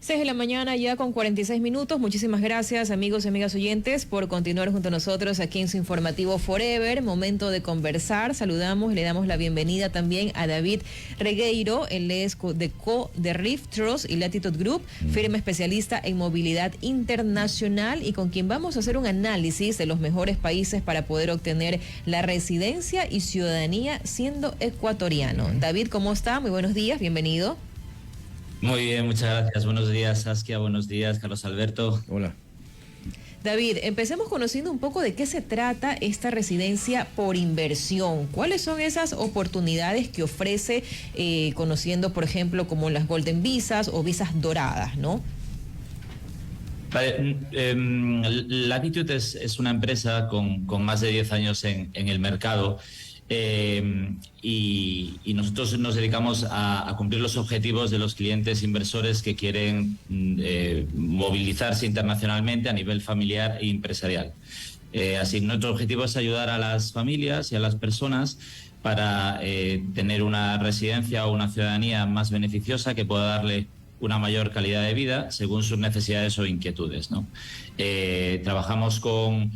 6 de la mañana ya con 46 minutos. Muchísimas gracias, amigos y amigas oyentes, por continuar junto a nosotros aquí en su informativo Forever. Momento de conversar. Saludamos, le damos la bienvenida también a David Regueiro. Él es de Rift Trust y Latitude Group, firma especialista en movilidad internacional, y con quien vamos a hacer un análisis de los mejores países para poder obtener la residencia y ciudadanía siendo ecuatoriano. David, ¿cómo está? Muy buenos días, bienvenido. Muy bien, muchas gracias. Buenos días, Saskia. Buenos días, Carlos Alberto. Hola. David, empecemos conociendo un poco de qué se trata esta residencia por inversión. ¿Cuáles son esas oportunidades que ofrece, conociendo, por ejemplo, como las Golden Visas o visas doradas, ¿no? Latitude es una empresa con más de 10 años en el mercado. Y nosotros nos dedicamos a cumplir los objetivos de los clientes inversores que quieren movilizarse internacionalmente a nivel familiar e empresarial. Así, nuestro objetivo es ayudar a las familias y a las personas para tener una residencia o una ciudadanía más beneficiosa que pueda darle una mayor calidad de vida según sus necesidades o inquietudes, ¿no? Trabajamos con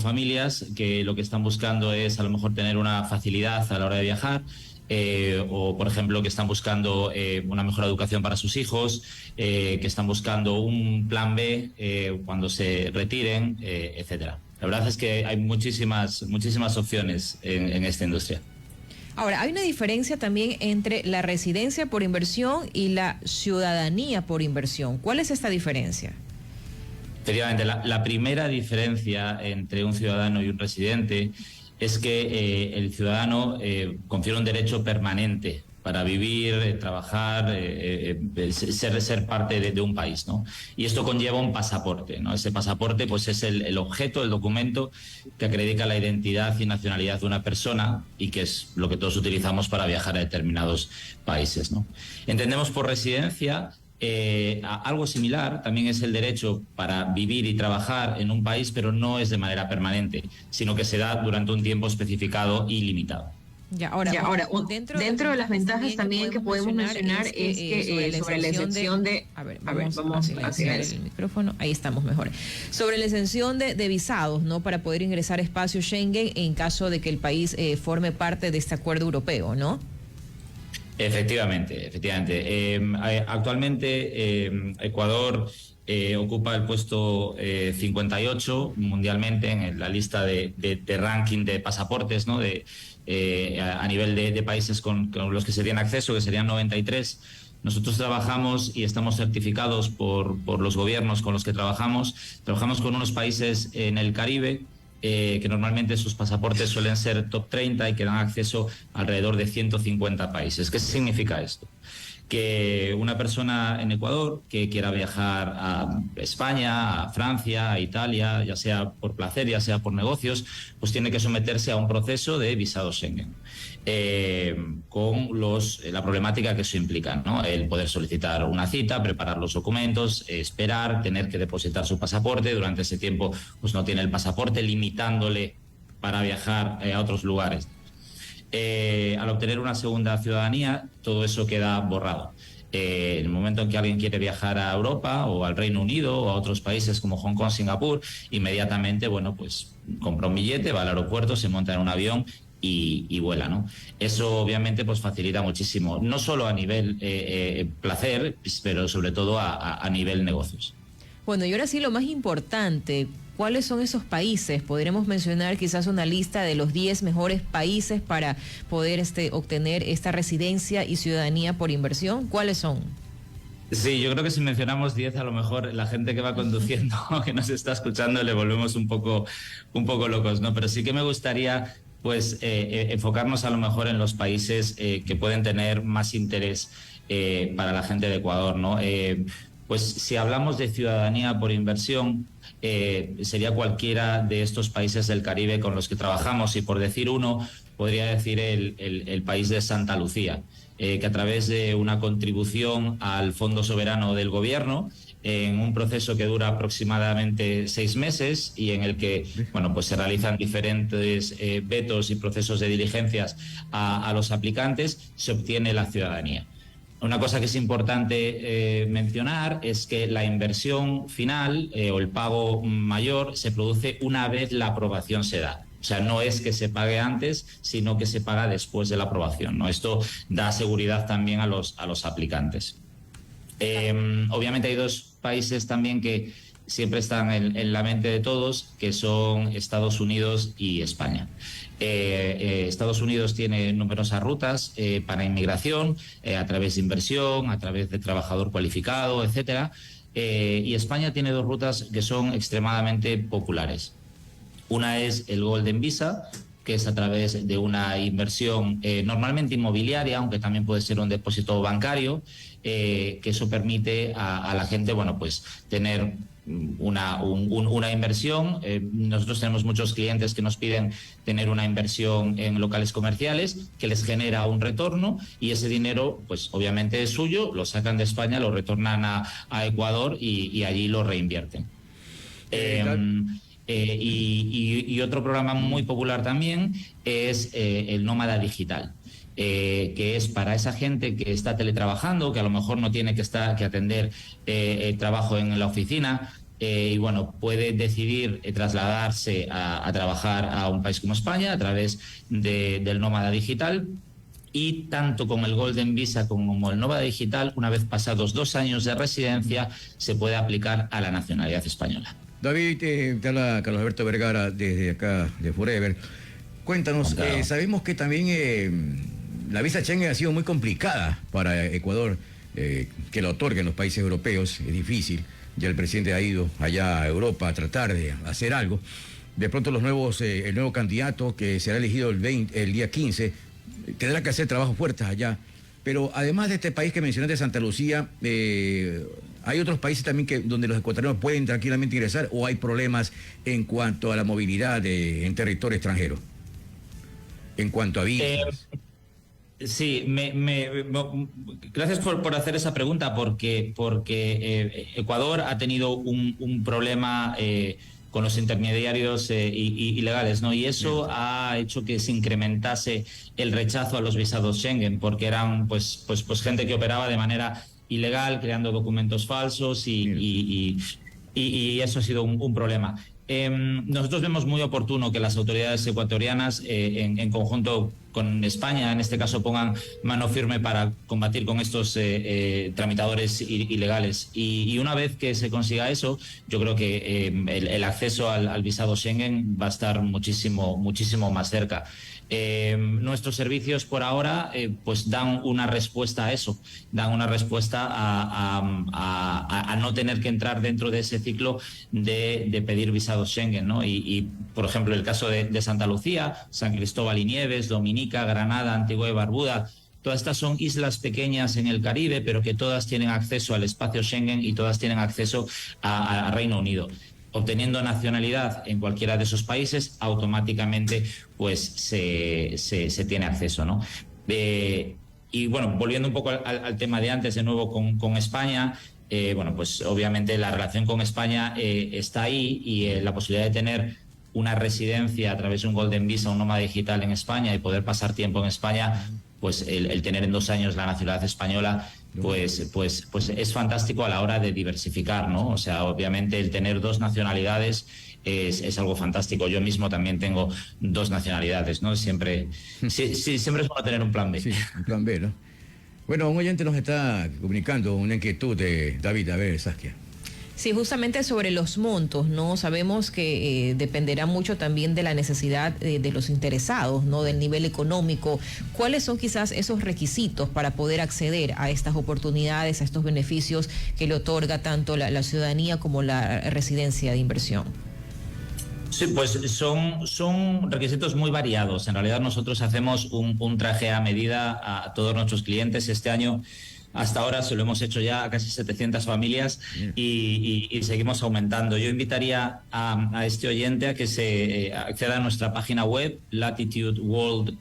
familias que lo que están buscando es a lo mejor tener una facilidad a la hora de viajar, o por ejemplo que están buscando una mejor educación para sus hijos, que están buscando un plan B cuando se retiren, etcétera. La verdad es que hay muchísimas opciones en esta industria. Ahora, hay una diferencia también entre la residencia por inversión y la ciudadanía por inversión. ¿Cuál es esta diferencia? Efectivamente, la primera diferencia entre un ciudadano y un residente es que el ciudadano confiere un derecho permanente para vivir, trabajar, ser parte de un país, ¿no? Y esto conlleva un pasaporte, ¿no? Ese pasaporte pues es el objeto, el documento que acredita la identidad y nacionalidad de una persona, y que es lo que todos utilizamos para viajar a determinados países, ¿no? Entendemos por residencia algo similar, también es el derecho para vivir y trabajar en un país, pero no es de manera permanente, sino que se da durante un tiempo especificado y limitado. Ahora, dentro de las ventajas también que podemos mencionar es que sobre la exención de... A ver, vamos a silenciar el micrófono. Ahí estamos mejor. Sobre la exención de visados, ¿no? Para poder ingresar a espacio Schengen en caso de que el país forme parte de este acuerdo europeo, ¿no? Efectivamente. Actualmente Ecuador ocupa el puesto 58 mundialmente en la lista de ranking de pasaportes, ¿no? A nivel de países con los que se tiene acceso, que serían 93. Nosotros trabajamos y estamos certificados por los gobiernos con los que trabajamos. Trabajamos con unos países en el Caribe, que normalmente sus pasaportes suelen ser top 30 y que dan acceso a alrededor de 150 países. ¿Qué significa esto? Que una persona en Ecuador que quiera viajar a España, a Francia, a Italia, ya sea por placer, ya sea por negocios, pues tiene que someterse a un proceso de visado Schengen, con la problemática que eso implica, ¿no? El poder solicitar una cita, preparar los documentos, esperar, tener que depositar su pasaporte. Durante ese tiempo pues no tiene el pasaporte, limitándole para viajar a otros lugares. Al obtener una segunda ciudadanía, todo eso queda borrado. En el momento en que alguien quiere viajar a Europa o al Reino Unido o a otros países como Hong Kong, Singapur, inmediatamente, pues compra un billete, va al aeropuerto, se monta en un avión y vuela, ¿no? Eso obviamente pues facilita muchísimo, no solo a nivel placer, pero sobre todo a nivel negocios. Bueno, y ahora sí lo más importante, ¿cuáles son esos países? Podremos mencionar quizás una lista de los 10 mejores países para poder obtener esta residencia y ciudadanía por inversión. ¿Cuáles son? Sí, yo creo que si mencionamos 10, a lo mejor la gente que va conduciendo, que nos está escuchando, le volvemos un poco locos, ¿no? Pero sí que me gustaría pues enfocarnos a lo mejor en los países que pueden tener más interés para la gente de Ecuador, ¿no? Pues si hablamos de ciudadanía por inversión, sería cualquiera de estos países del Caribe con los que trabajamos, y por decir uno, podría decir el país de Santa Lucía, que a través de una contribución al Fondo Soberano del Gobierno, en un proceso que dura aproximadamente 6 meses y en el que pues se realizan diferentes vetos y procesos de diligencias a los aplicantes, se obtiene la ciudadanía. Una cosa que es importante mencionar es que la inversión final o el pago mayor se produce una vez la aprobación se da. O sea, no es que se pague antes, sino que se paga después de la aprobación, ¿no? Esto da seguridad también a los aplicantes. Obviamente hay dos países también que siempre están en la mente de todos, que son Estados Unidos y España. Estados Unidos tiene numerosas rutas para inmigración, a través de inversión, a través de trabajador cualificado, etcétera. Y España tiene dos rutas que son extremadamente populares. Una es el Golden Visa, que es a través de una inversión normalmente inmobiliaria, aunque también puede ser un depósito bancario, que eso permite a la gente, bueno, pues tener una inversión. Nosotros tenemos muchos clientes que nos piden tener una inversión en locales comerciales que les genera un retorno, y ese dinero, pues obviamente es suyo, lo sacan de España, lo retornan a Ecuador y allí lo reinvierten. Y otro programa muy popular también es el Nómada Digital. Que es para esa gente que está teletrabajando, que a lo mejor no tiene que atender el trabajo en la oficina, y bueno, puede decidir trasladarse a trabajar a un país como España a través del Nómada Digital. Y tanto con el Golden Visa como el Nómada Digital, una vez pasados 2 años de residencia, se puede aplicar a la nacionalidad española. David, te habla Carlos Alberto Vergara desde acá de Forever. Cuéntanos, sabemos que también la visa Schengen ha sido muy complicada para Ecuador, que la otorguen los países europeos, es difícil. Ya el presidente ha ido allá a Europa a tratar de hacer algo. De pronto el nuevo candidato que será elegido el día 15 tendrá que hacer trabajos fuertes allá. Pero además de este país que mencionaste, Santa Lucía, ¿hay otros países también donde los ecuatorianos pueden tranquilamente ingresar, o hay problemas en cuanto a la movilidad en territorio extranjero? En cuanto a visas. Sí, gracias por hacer esa pregunta, porque Ecuador ha tenido un problema con los intermediarios ilegales, ¿no? Y eso ha hecho que se incrementase el rechazo a los visados Schengen, porque eran pues gente que operaba de manera ilegal, creando documentos falsos, y eso ha sido un problema. Nosotros vemos muy oportuno que las autoridades ecuatorianas, en conjunto con España, en este caso, pongan mano firme para combatir con estos tramitadores ilegales. Y una vez que se consiga eso, yo creo que el acceso al visado Schengen va a estar muchísimo más cerca. Nuestros servicios por ahora pues dan una respuesta a eso, dan una respuesta a no tener que entrar dentro de ese ciclo de pedir visados Schengen, ¿no? Y por ejemplo, el caso de Santa Lucía, San Cristóbal y Nieves, Dominica, Granada, Antigua y Barbuda, todas estas son islas pequeñas en el Caribe, pero que todas tienen acceso al espacio Schengen y todas tienen acceso a Reino Unido. Obteniendo nacionalidad en cualquiera de esos países, automáticamente pues se tiene acceso, ¿no? Y bueno, volviendo un poco al tema de antes, de nuevo con España, bueno, pues obviamente la relación con España está ahí, y la posibilidad de tener una residencia a través de un Golden Visa, un nómada digital en España, y poder pasar tiempo en España, pues el tener en 2 años la nacionalidad española, pues es fantástico a la hora de diversificar, ¿no? O sea, obviamente el tener 2 nacionalidades es algo fantástico. Yo mismo también tengo 2 nacionalidades, ¿no? Siempre es bueno tener un plan B. Sí, un plan B, ¿no? Bueno, un oyente nos está comunicando una inquietud de David. A ver, Saskia. Sí, justamente sobre los montos, ¿no? Sabemos que dependerá mucho también de la necesidad de los interesados, ¿no? Del nivel económico. ¿Cuáles son quizás esos requisitos para poder acceder a estas oportunidades, a estos beneficios que le otorga tanto la ciudadanía como la residencia de inversión? Sí, pues son requisitos muy variados. En realidad nosotros hacemos un traje a medida a todos nuestros clientes. Este año, hasta ahora, se lo hemos hecho ya a casi 700 familias y seguimos aumentando. Yo invitaría a este oyente a que se acceda a nuestra página web, latitudeworld.com,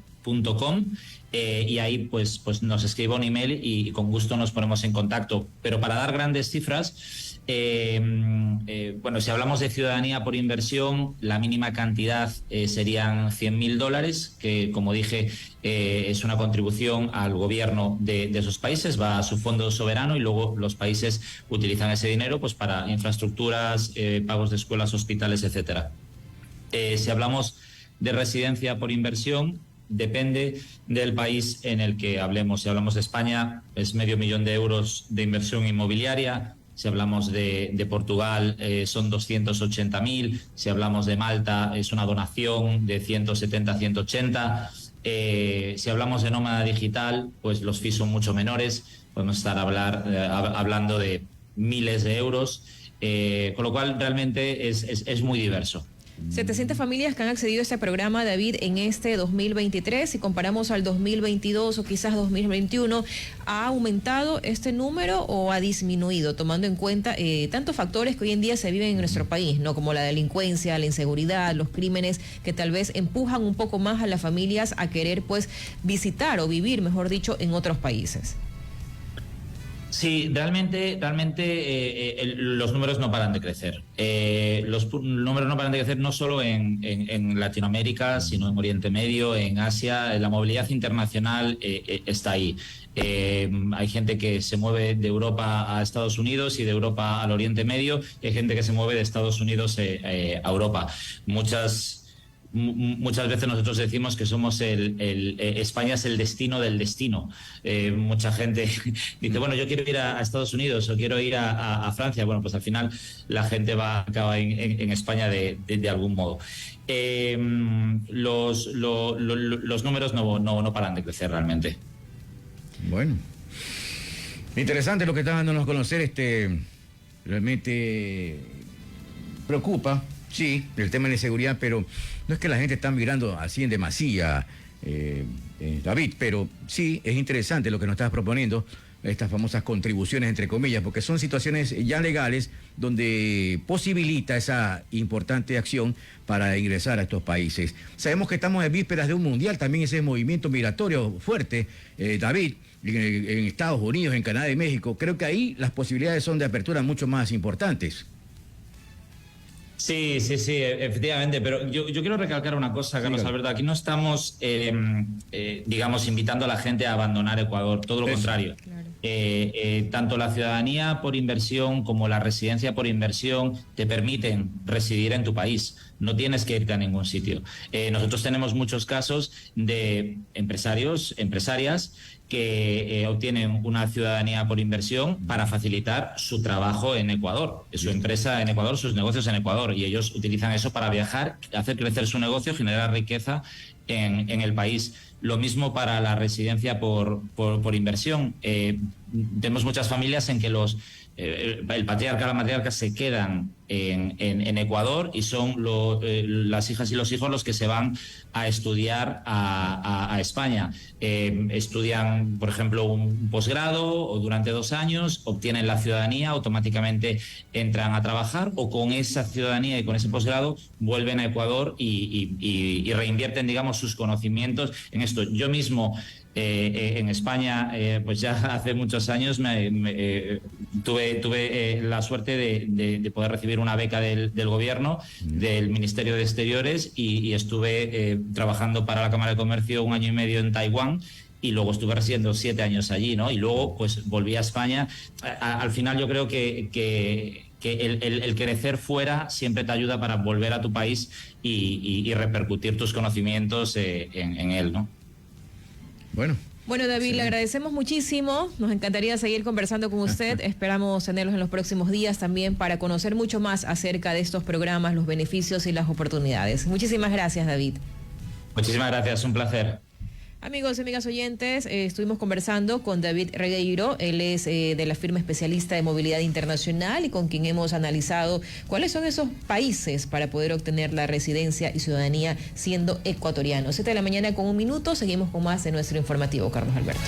y ahí pues nos escribe un email y con gusto nos ponemos en contacto. Pero para dar grandes cifras, bueno, si hablamos de ciudadanía por inversión, la mínima cantidad serían $100.000, que como dije es una contribución al gobierno de esos países, va a su fondo soberano y luego los países utilizan ese dinero pues para infraestructuras, pagos de escuelas, hospitales, etcétera. Si hablamos de residencia por inversión, depende del país en el que hablemos. Si hablamos de España, es €500.000 de inversión inmobiliaria. Si hablamos de Portugal, son 280.000. Si hablamos de Malta, es una donación de 170 a 180. Si hablamos de nómada digital, pues los fees son mucho menores. Podemos estar hablando de miles de euros. Con lo cual, realmente es muy diverso. 700 familias que han accedido a este programa, David, en este 2023. Si comparamos al 2022 o quizás 2021, ¿ha aumentado este número o ha disminuido, tomando en cuenta tantos factores que hoy en día se viven en nuestro país, ¿no? Como la delincuencia, la inseguridad, los crímenes, que tal vez empujan un poco más a las familias a querer pues visitar o vivir, mejor dicho, en otros países? Sí, realmente los números no paran de crecer. Los números no paran de crecer no solo en Latinoamérica, sino en Oriente Medio, en Asia. La movilidad internacional está ahí. Hay gente que se mueve de Europa a Estados Unidos y de Europa al Oriente Medio, y hay gente que se mueve de Estados Unidos a Europa. Muchas veces nosotros decimos que somos España es el destino del destino. Mucha gente dice, bueno, yo quiero ir a Estados Unidos o quiero ir a Francia. Bueno, pues al final la gente acaba en España de algún modo. Los números no paran de crecer realmente. Bueno, interesante lo que está dándonos a conocer. Realmente preocupa. Sí, el tema de la inseguridad, pero no es que la gente está migrando así en demasía, David, pero sí es interesante lo que nos estás proponiendo, estas famosas contribuciones, entre comillas, porque son situaciones ya legales donde posibilita esa importante acción para ingresar a estos países. Sabemos que estamos en vísperas de un mundial, también ese movimiento migratorio fuerte, David, en Estados Unidos, en Canadá y México. Creo que ahí las posibilidades son de apertura mucho más importantes. Sí, efectivamente, pero yo quiero recalcar una cosa, Carlos Alberto. Aquí no estamos, digamos, invitando a la gente a abandonar Ecuador, todo lo contrario. Claro. Tanto la ciudadanía por inversión como la residencia por inversión te permiten residir en tu país. No tienes que irte a ningún sitio. Nosotros tenemos muchos casos de empresarios, empresarias que obtienen una ciudadanía por inversión para facilitar su trabajo en Ecuador, su empresa en Ecuador, sus negocios en Ecuador, y ellos utilizan eso para viajar, hacer crecer su negocio, generar riqueza en el país. Lo mismo para la residencia por inversión. Tenemos muchas familias en que el patriarca, la matriarca se quedan en Ecuador y son las hijas y los hijos los que se van a estudiar a España. Estudian, por ejemplo, un posgrado o durante 2 años, obtienen la ciudadanía, automáticamente entran a trabajar, o con esa ciudadanía y con ese posgrado vuelven a Ecuador y reinvierten, digamos, sus conocimientos en esto. Yo mismo en España, pues ya hace muchos años tuve la suerte de poder recibir una beca del gobierno, del Ministerio de Exteriores, y estuve trabajando para la Cámara de Comercio 1 año y medio en Taiwán, y luego estuve residiendo 7 años allí, ¿no? Y luego pues volví a España. Al final yo creo que el crecer fuera siempre te ayuda para volver a tu país y repercutir tus conocimientos en él, ¿no? Bueno, David, le agradecemos muchísimo. Nos encantaría seguir conversando con usted. Esperamos tenerlos en los próximos días también para conocer mucho más acerca de estos programas, los beneficios y las oportunidades. Muchísimas gracias, David. Muchísimas gracias, un placer. Amigos y amigas oyentes, estuvimos conversando con David Regueiro. Él es de la firma especialista de movilidad internacional y con quien hemos analizado cuáles son esos países para poder obtener la residencia y ciudadanía siendo ecuatoriano. 7 de la mañana con 1 minuto. Seguimos con más de nuestro informativo, Carlos Alberto.